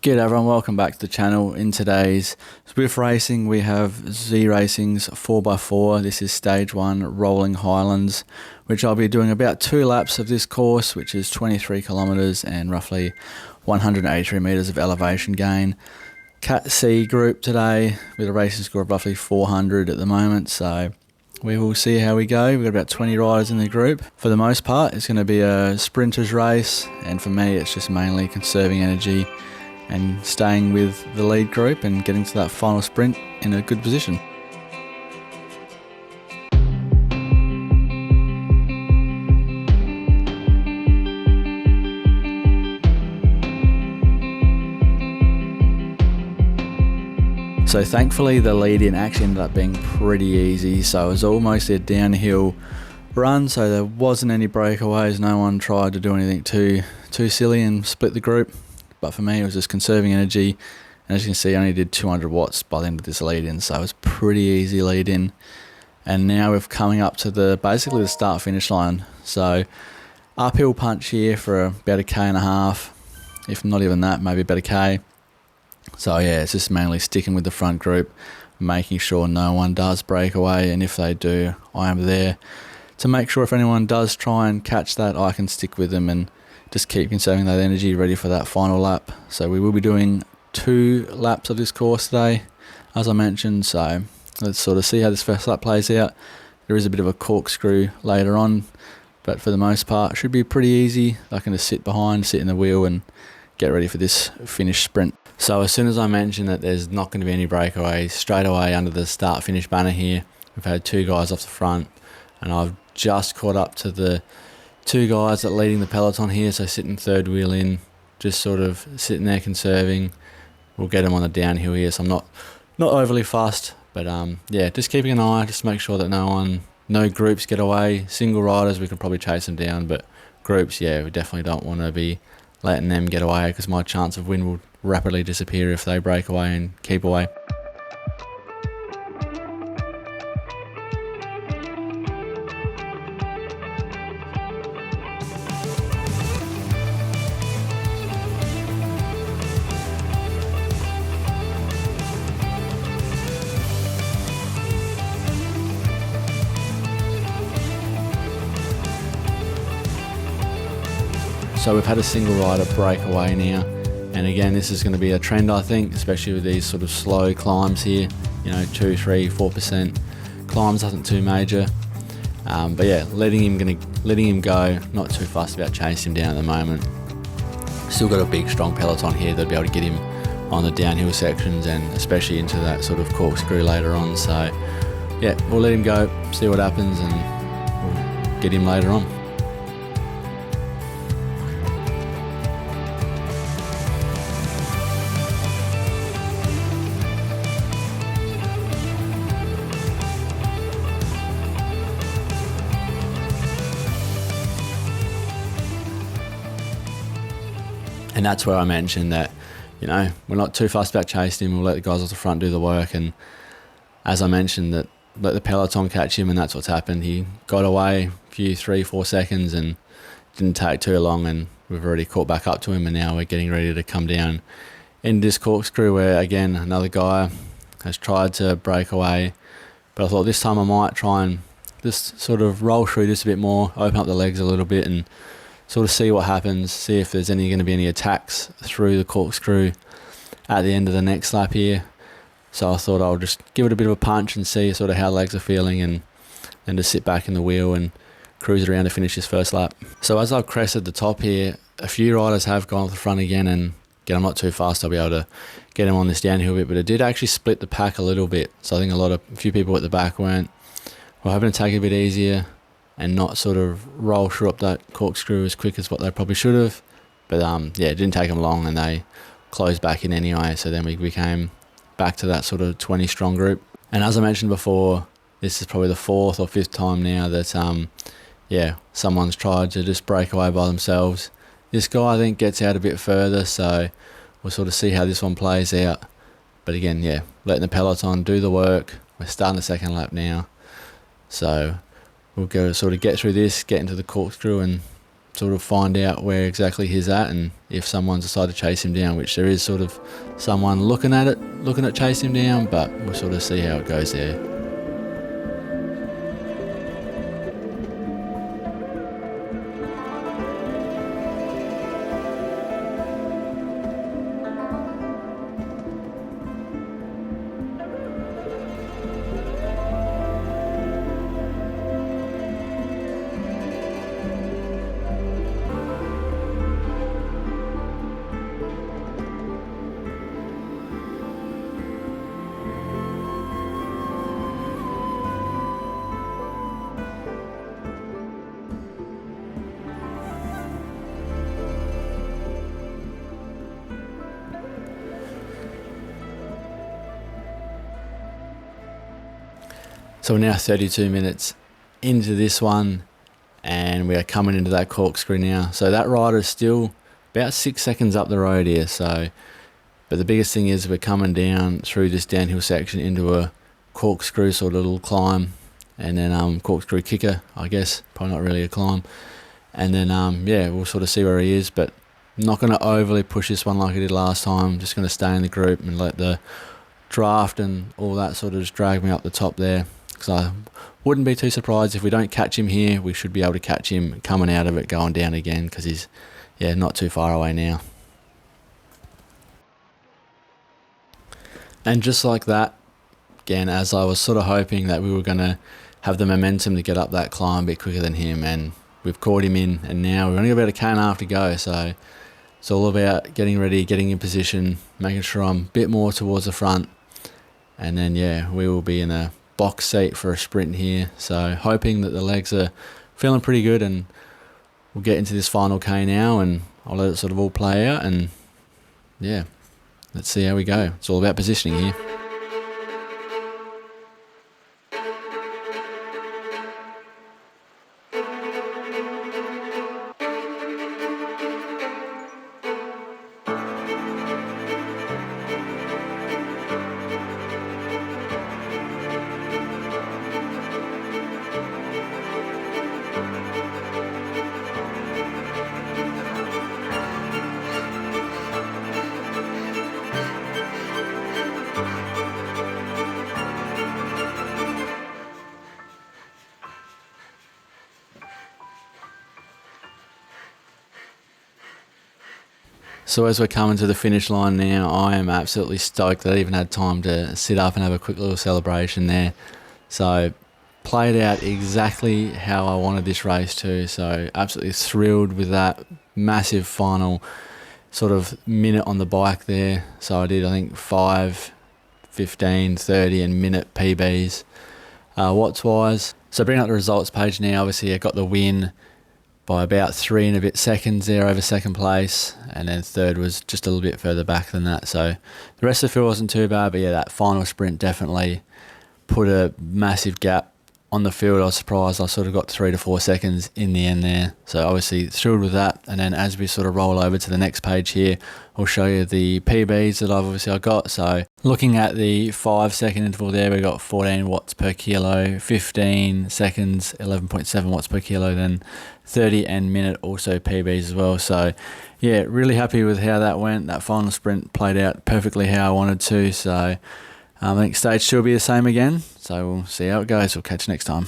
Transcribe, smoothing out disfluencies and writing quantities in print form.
G'day everyone, welcome back to the channel. In today's Zwift racing we have ZRacing's 4x4. This is stage 1 rolling Highlands, which I'll be doing about 2 laps of this course, which is 23 kilometers and roughly 183 meters of elevation gain. Cat C group today with a racing score of roughly 400 at the moment, so we will see how we go. We've got about 20 riders in the group. For the most part it's going to be a sprinter's race, and for me it's just mainly conserving energy and staying with the lead group and getting to that final sprint in a good position. So thankfully the lead-in actually ended up being pretty easy, so it was almost a downhill run, so there wasn't any breakaways. No one tried to do anything too silly and split the group. But for me it was just conserving energy, and as you can see I only did 200 watts by the end of this lead-in, so it was pretty easy lead-in. And now we're coming up to basically the start finish line, so uphill punch here for about a K&a-half, if not even that, maybe about a K. So yeah, it's just mainly sticking with the front group, making sure no one does break away, and if they do, I am there to make sure if anyone does try and catch that, I can stick with them and just keep conserving that energy ready for that final lap. So we will be doing 2 laps of this course today, as I mentioned, so let's sort of see how this first lap plays out. There is a bit of a corkscrew later on, but for the most part it should be pretty easy. I can just sit in the wheel and get ready for this finish sprint. So as soon as I mentioned that there's not going to be any breakaways, straight away under the start finish banner here we've had 2 guys off the front, and I've just caught up to the 2 guys that are leading the peloton here, so sitting third wheel in, just sort of sitting there conserving. We'll get them on the downhill here, so I'm not overly fussed, but yeah, just keeping an eye, just to make sure that no groups get away. Single riders we can probably chase them down, but groups, yeah, we definitely don't want to be letting them get away, because my chance of win will rapidly disappear if they break away and keep away. So we've had a single rider break away now, and again this is going to be a trend I think, especially with these sort of slow climbs here, 2, 3, 4% climbs, nothing too major, but yeah, letting him go, not too fussed about chasing him down at the moment. Still got a big strong peloton here that'll be able to get him on the downhill sections and especially into that sort of corkscrew later on, so yeah, we'll let him go, see what happens, and we'll get him later on. And that's where I mentioned that, we're not too fussed about chasing him. We'll let the guys off the front do the work. And as I mentioned, that let the peloton catch him, and that's what's happened. He got away a few 3-4 seconds and didn't take too long, and we've already caught back up to him, and now we're getting ready to come down in this corkscrew where, again, another guy has tried to break away. But I thought this time I might try and just sort of roll through just a bit more, open up the legs a little bit and sort of see what happens, see if there's going to be any attacks through the corkscrew at the end of the next lap here. So I thought I'll just give it a bit of a punch and see sort of how legs are feeling, and then just sit back in the wheel and cruise it around to finish this first lap. So as I've crested the top here, a few riders have gone off the front again, and again I'm not too fast, I'll be able to get them on this downhill bit, but it did actually split the pack a little bit. So I think a few people at the back were hoping to take it a bit easier and not sort of roll through up that corkscrew as quick as what they probably should have. But yeah, it didn't take them long, and they closed back in anyway, so then we became back to that sort of 20 strong group. And as I mentioned before, this is probably the 4th or 5th time now that yeah, someone's tried to just break away by themselves. This guy I think gets out a bit further, so we'll sort of see how this one plays out. But again, yeah, letting the peloton do the work. We're starting the second lap now, so we'll go sort of get through this, get into the corkscrew and sort of find out where exactly he's at, and if someone's decided to chase him down, which there is sort of someone looking at chasing him down, but we'll sort of see how it goes there. So we're now 32 minutes into this one, and we are coming into that corkscrew now. So that rider is still about 6 seconds up the road here. So, but the biggest thing is we're coming down through this downhill section into a corkscrew sort of little climb, and then corkscrew kicker, I guess, probably not really a climb. And then yeah, we'll sort of see where he is, but I'm not going to overly push this one like I did last time. I'm just going to stay in the group and let the draft and all that sort of just drag me up the top there. Because I wouldn't be too surprised if we don't catch him here. We should be able to catch him coming out of it, going down again, because he's, yeah, not too far away now. And just like that, again, as I was sort of hoping that we were going to have the momentum to get up that climb a bit quicker than him, and we've caught him in, and now we've only got about 1.5 k's to go, so it's all about getting ready, getting in position, making sure I'm a bit more towards the front, and then, yeah, we will be in a box seat for a sprint here. So hoping that the legs are feeling pretty good, and we'll get into this final K now, and I'll let it sort of all play out, and yeah, let's see how we go. It's all about positioning here. So as we're coming to the finish line now, I am absolutely stoked that I even had time to sit up and have a quick little celebration there. So played out exactly how I wanted this race to. So absolutely thrilled with that massive final sort of minute on the bike there. So I did, I think, 5, 15, 30 and minute PBs watts wise. So bringing up the results page now, obviously I got the win by about 3 and a bit seconds there over second place, and then third was just a little bit further back than that. So the rest of the field wasn't too bad, but yeah, that final sprint definitely put a massive gap on the field. I was surprised I sort of got 3 to 4 seconds in the end there. So obviously thrilled with that. And then as we sort of roll over to the next page here, I'll show you the PBs that I got. So looking at the 5 second interval there, we got 14 watts per kilo, 15 seconds, 11.7 watts per kilo, then 30 and minute also PBs as well. So yeah, really happy with how that went. That final sprint played out perfectly how I wanted to. So I think stage 2 will be the same again. So we'll see how it goes. We'll catch you next time.